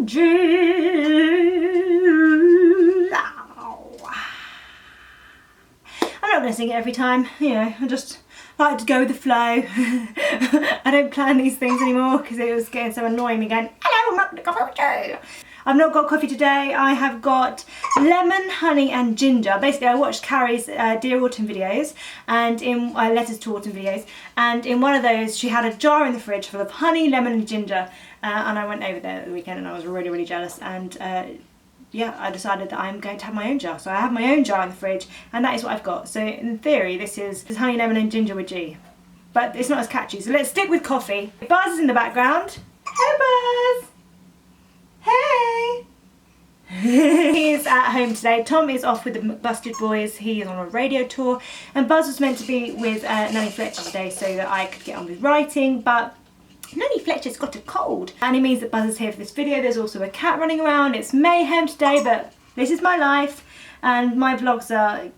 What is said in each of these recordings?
G. I'm not going to sing it every time, you know, I just like to go with the flow. I don't plan these things anymore because it was getting so annoying me going, hello, I'm not going to coffee with you. I've not got coffee today. I have got lemon, honey and ginger. Basically I watched Carrie's Dear Autumn videos and in Letters to Autumn videos, and in one of those she had a jar in the fridge full of honey, lemon and ginger, and I went over there at the weekend and I was really jealous, and yeah, I decided that I'm going to have my own jar. So I have my own jar in the fridge and that is what I've got. So in theory this is honey, lemon and ginger with G. But it's not as catchy, so let's stick with coffee. Buzz is in the background. Hey Buzz! Hey! He is at home today. Tom is off with the Busted Boys. He is on a radio tour. And Buzz was meant to be with Nanny Fletcher today so that I could get on with writing, but Nanny Fletcher's got a cold. And it means that Buzz is here for this video. There's also a cat running around. It's mayhem today, but this is my life. And my vlogs are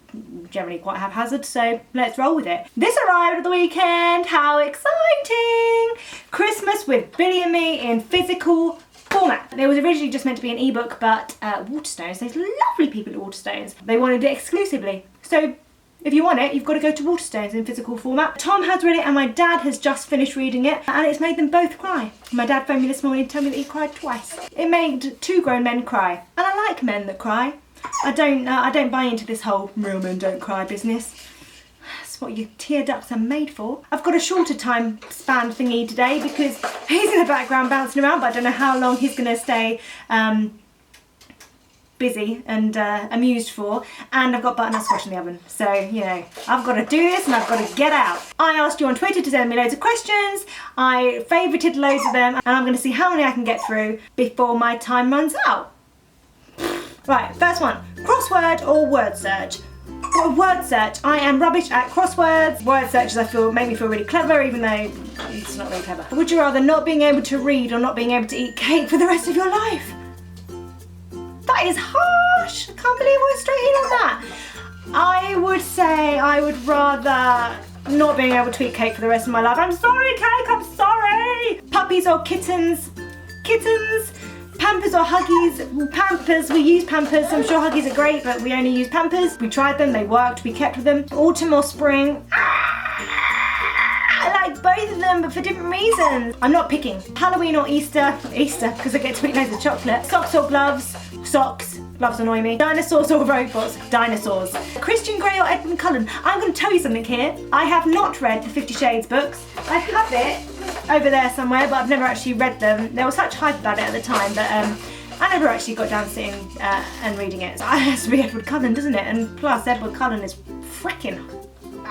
generally quite haphazard, so let's roll with it. This arrived at the weekend. How exciting! Christmas with Billy and Me in physical format. It was originally just meant to be an ebook, but Waterstones, those lovely people at Waterstones, they wanted it exclusively. So if you want it, you've got to go to Waterstones in physical format. Tom has read it and my dad has just finished reading it, and it's made them both cry. My dad phoned me this morning to tell me that he cried twice. It made two grown men cry, and I like men that cry. I don't buy into this whole real men don't cry business. That's what your tear ducts are made for. I've got a shorter time span thingy today because he's in the background bouncing around, but I don't know how long he's going to stay busy and amused for. And I've got butternut squash in the oven, so you know I've got to do this and I've got to get out. I asked you on Twitter to send me loads of questions. I favorited loads of them, and I'm going to see how many I can get through before my time runs out. Right, first one, crossword or word search? Well, word search. I am rubbish at crosswords. Word searches make me feel really clever, even though it's not really clever. Would you rather not being able to read or not being able to eat cake for the rest of your life? That is harsh. I can't believe I went straight in on that. I would say I would rather not being able to eat cake for the rest of my life. I'm sorry, cake, I'm sorry. Puppies or kittens? Kittens. Pampers or Huggies? Pampers, we use Pampers. I'm sure Huggies are great, but we only use Pampers. We tried them, they worked, we kept with them. Autumn or spring? I like both of them, but for different reasons. I'm not picking. Halloween or Easter? Easter, because I get to eat loads of chocolate. Socks or gloves? Socks. Gloves annoy me. Dinosaurs or robots? Dinosaurs. Christian Grey or Edmund Cullen? I'm going to tell you something here. I have not read the 50 Shades books. I have it over there somewhere, but I've never actually read them. There was such hype about it at the time, but I never actually got down to sitting and reading it. So it has to be Edward Cullen, doesn't it? And plus Edward Cullen is freaking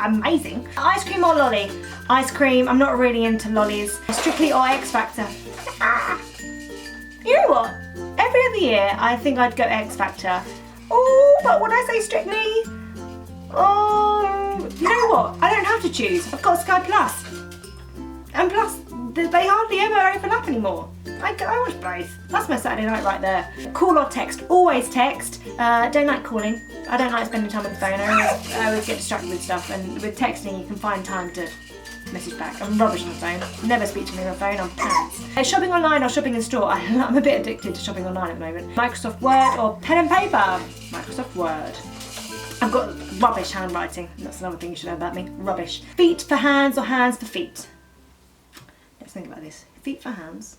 amazing. Ice cream or lolly? Ice cream. I'm not really into lollies. Strictly or X Factor? You know what? Every other year I think I'd go X Factor. Oh, but would I say Strictly? Oh, you know what? I don't have to choose. I've got Sky Plus. And plus, they hardly ever overlap anymore. I watch both. That's my Saturday night right there. Call or text? Always text. Don't like calling. I don't like spending time on the phone. I always get distracted with stuff, and with texting you can find time to message back. I'm rubbish on the phone. Never speak to me on the phone, I'm pants. Shopping online or shopping in store? I'm a bit addicted to shopping online at the moment. Microsoft Word or pen and paper? Microsoft Word. I've got rubbish handwriting. That's another thing you should know about me. Rubbish. Feet for hands or hands for feet? Let's think about this. Feet for hands.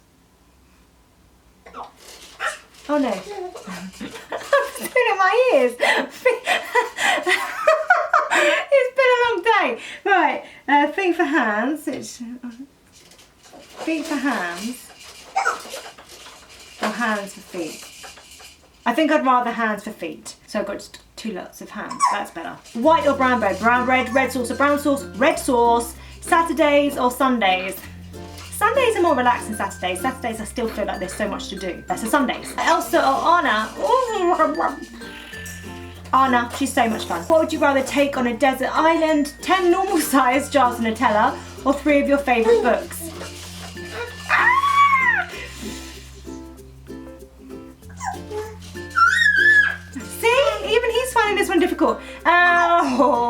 Oh no. It's been in my ears. It's been a long day. Right, feet for hands. Feet for hands. Or hands for feet. I think I'd rather hands for feet. So I've got just two lots of hands. That's better. White or brown bread? Brown bread, red sauce or brown sauce? Red sauce. Saturdays or Sundays? Sundays are more relaxed than Saturdays. Saturdays I still feel like there's so much to do. So Sundays. Elsa or Anna? Anna, she's so much fun. What would you rather take on a desert island? 10 normal sized jars of Nutella or 3 of your favourite books? See? Even he's finding this one difficult. Oh,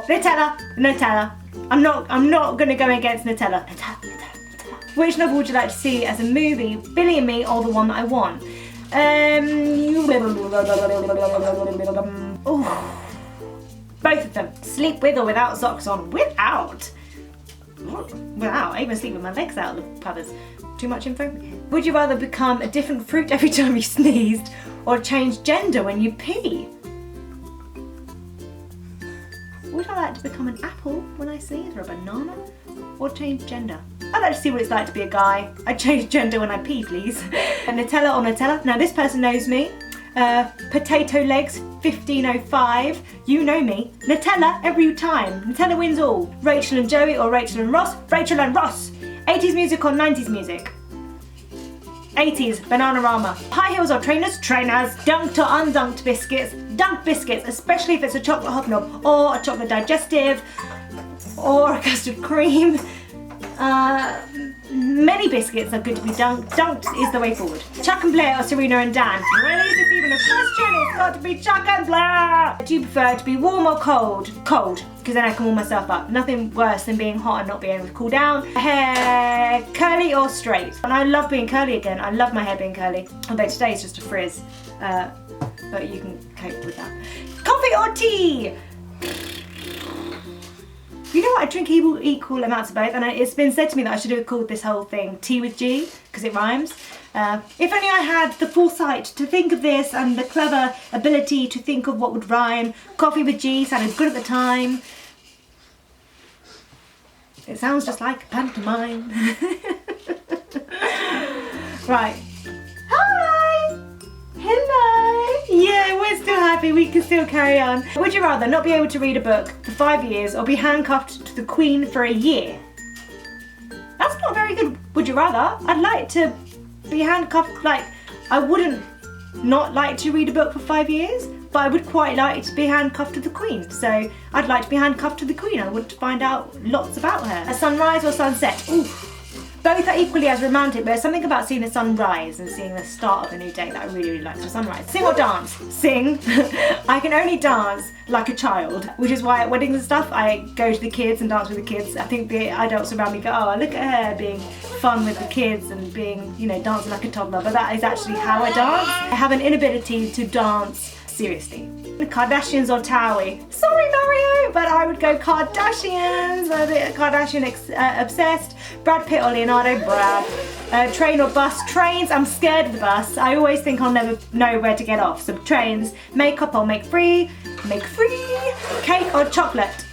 Nutella. I'm not gonna go against Nutella. Nutella. Which novel would you like to see as a movie? Billy and Me or The One That I Want? Oh, both of them. Sleep with or without socks on? Without. I even sleep with my legs out of the covers. Too much info? Would you rather become a different fruit every time you sneezed or change gender when you pee? Would I like to become an apple when I sneeze or a banana? Or change gender? I'd like to see what it's like to be a guy. I'd change gender when I pee, please. Nutella or Nutella? Now this person knows me. Potato Legs 1505. You know me. Nutella every time. Nutella wins all. Rachel and Joey or Rachel and Ross? Rachel and Ross. 80s music or 90s music? 80s, Bananarama. High heels or trainers? Trainers. Dunked or undunked biscuits? Dunked biscuits, especially if it's a chocolate hobnob or a chocolate digestive or a custard cream. Many biscuits are good to be dunked. Dunked is the way forward. Chuck and Blair or Serena and Dan? Really? Is this even a question? It's got to be Chuck and Blair! Do you prefer to be warm or cold? Cold, because then I can warm myself up. Nothing worse than being hot and not being able to cool down. Hair curly or straight? And I love being curly again. I love my hair being curly. Although today is just a frizz. But you can cope with that. Coffee or tea? You know what, I drink equal amounts of both, and it's been said to me that I should have called this whole thing Tea with G, because it rhymes. If only I had the foresight to think of this and the clever ability to think of what would rhyme. Coffee with G sounded good at the time. It sounds just like a pantomime. Right. Hi! Hello! Yeah, we're still happy, we can still carry on. Would you rather not be able to read a book for 5 years or be handcuffed to the Queen for a year? That's not very good. Would you rather? I'd like to be handcuffed, like, I wouldn't not like to read a book for 5 years, but I would quite like to be handcuffed to the Queen. So I'd like to be handcuffed to the Queen. I want to find out lots about her. A sunrise or sunset? Ooh. Both are equally as romantic, but there's something about seeing the sun rise and seeing the start of a new day that I really, really like. So sunrise. Sing or dance? Sing. I can only dance like a child, which is why at weddings and stuff, I go to the kids and dance with the kids. I think the adults around me go, oh, look at her being fun with the kids and being, you know, dancing like a toddler. But that is actually how I dance. I have an inability to dance seriously. The Kardashians or Towie? Sorry, Mario, but I would go Kardashians. I'm a bit Kardashian obsessed. Brad Pitt or Leonardo? Brad. Train or bus? Trains. I'm scared of the bus. I always think I'll never know where to get off. So trains. Makeup or make free? Make free. Cake or chocolate?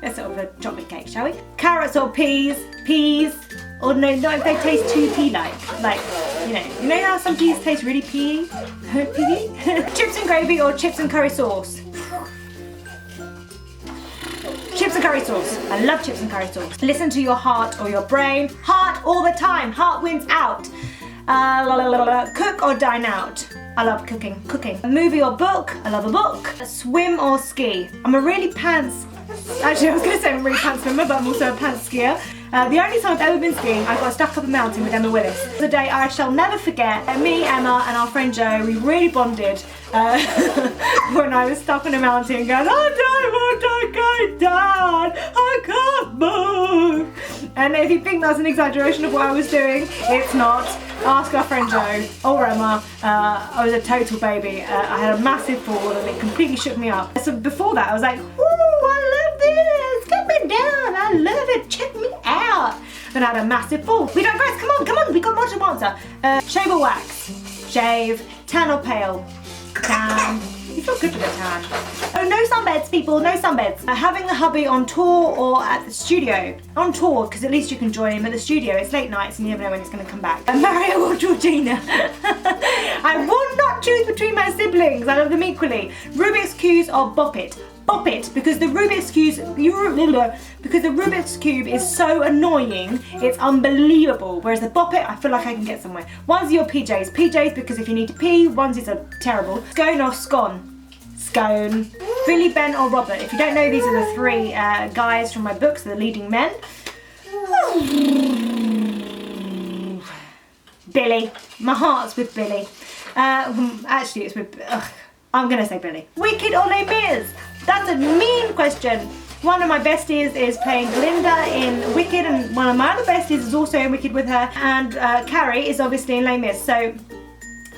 Let's sort of a chocolate cake, shall we? Carrots or peas? Peas. Or no, not if they taste too pea-like. Like, you know how some peas taste really pea? Pea? Chips and gravy or chips and curry sauce? Chips and curry sauce. I love chips and curry sauce. Listen to your heart or your brain. Heart all the time. Heart wins out. Cook or dine out? I love cooking. Cooking. A movie or book? I love a book. Swim or ski? I'm a really pants... Actually, I was going to say I'm a really pants swimmer, but I'm also a pants skier. The only time I've ever been skiing, I got stuck up a mountain with Emma Willis. The day I shall never forget. Me, Emma, and our friend Joe, we really bonded when I was stuck on a mountain going, I don't want to go down, I can't move. And if you think that's an exaggeration of what I was doing, it's not. Ask our friend Joe or Emma. I was a total baby. I had a massive fall and it completely shook me up. So before that I was like, ooh, I love this, get me down, I love it, check me out. Then I had a massive fall. We digress, come on, we got more to answer. Shave or wax? Shave. Tan or pale? Tan. You feel good with a tan. Oh, no sunbeds, people, no sunbeds. Having a hubby on tour or at the studio? On tour, because at least you can join him at the studio. It's late nights and you never know when he's going to come back. Mario or Georgina? I will not choose between my siblings. I love them equally. Rubik's Cubes or Bop It? Bop It, because the Rubik's Cube is so annoying, it's unbelievable. Whereas the Bop It, I feel like I can get somewhere. Onesie or PJs? PJs because if you need to pee, onesies are terrible. Scone or scone? Scone. Billy, Ben or Robert? If you don't know, these are the three guys from my books, the leading men. Billy. My heart's with Billy. Actually, it's with... I'm gonna say Billy. Wicked or Les Mis? That's a mean question. One of my besties is playing Glinda in Wicked, and one of my other besties is also in Wicked with her, and Carrie is obviously in Les Mis, so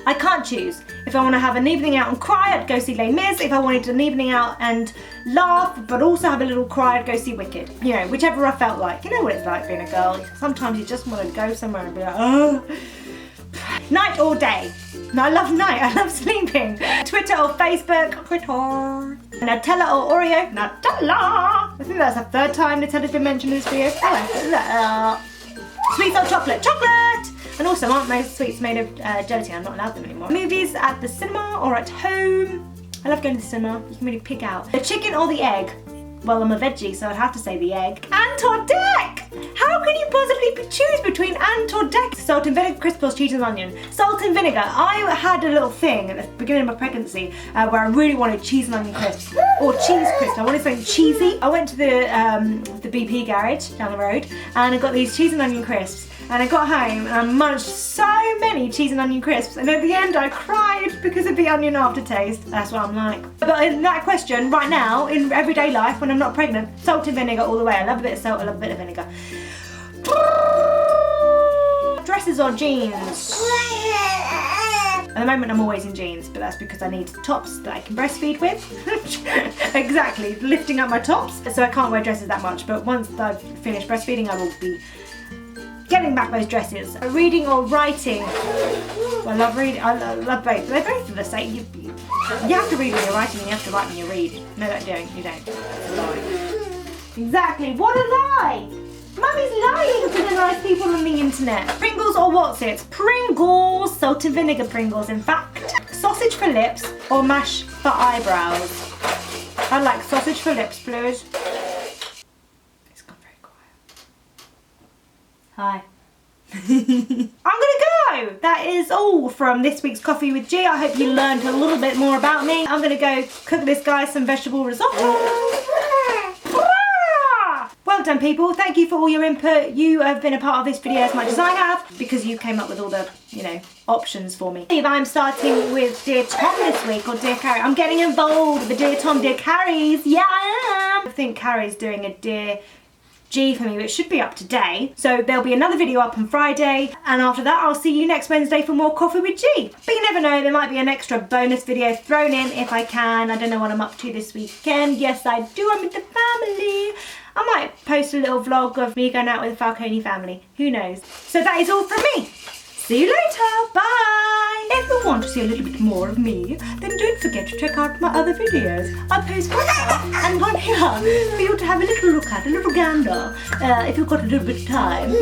I can't choose. If I want to have an evening out and cry, I'd go see Les Mis. If I wanted an evening out and laugh, but also have a little cry, I'd go see Wicked. You know, whichever I felt like. You know what it's like being a girl. Sometimes you just want to go somewhere and be like, oh. Night or day? No, I love night. I love sleeping. Twitter or Facebook? Twitter. Nutella or Oreo? Nutella. I think that's the third time Nutella's been mentioned in this video. Oh, sweets or chocolate? Chocolate! And also, aren't most sweets made of gelatin? I'm not allowed them anymore. Movies at the cinema or at home? I love going to the cinema. You can really pick out. The chicken or the egg? Well, I'm a veggie, so I'd have to say the egg. Ant or deck? How can you possibly choose between ant or deck? Salt and vinegar, crisp or cheese and onion? Salt and vinegar. I had a little thing at the beginning of my pregnancy where I really wanted cheese and onion crisps. Or cheese crisps. I wanted something cheesy. I went to the BP garage down the road and I got these cheese and onion crisps. And I got home and I munched so many cheese and onion crisps, and at the end I cried because of the onion aftertaste. That's what I'm like. But in that question, right now, in everyday life, when I'm not pregnant, salt and vinegar all the way. I love a bit of salt, I love a bit of vinegar. Dresses or jeans? At the moment I'm always in jeans, but that's because I need tops that I can breastfeed with. Exactly, lifting up my tops, so I can't wear dresses that much, but once I've finished breastfeeding I will be getting back those dresses. Reading or writing? Well, I love reading. I love both. They're both the same. You have to read when you're writing and you have to write when you read. No, you don't. You don't. It's a lie. Exactly. What a lie! Mummy's lying to the nice people on the internet. Pringles or What's-Its? Pringles! Salt and vinegar Pringles, in fact. Sausage for lips or mash for eyebrows? I like sausage for lips, please. Hi. I'm gonna go! That is all from this week's Coffee with G. I hope you learned a little bit more about me. I'm gonna go cook this guy some vegetable risotto. Well done, people. Thank you for all your input. You have been a part of this video as much as I have, because you came up with all the, options for me. If I'm starting with Dear Tom this week or Dear Carrie, I'm getting involved with the Dear Tom, Dear Carries. Yeah, I am. I think Carrie's doing a Dear G for me, which should be up today. So there'll be another video up on Friday, and after that I'll see you next Wednesday for more Coffee with G. But you never know, there might be an extra bonus video thrown in if I can. I don't know what I'm up to this weekend. Yes, I do. I'm with the family. I might post a little vlog of me going out with the Falcone family. Who knows? So that is all from me. See you later. Bye. If you want to see a little bit more of me, then don't forget to check out my other videos. I post one here and one here for you to have a little look at, a little gander, if you've got a little bit of time.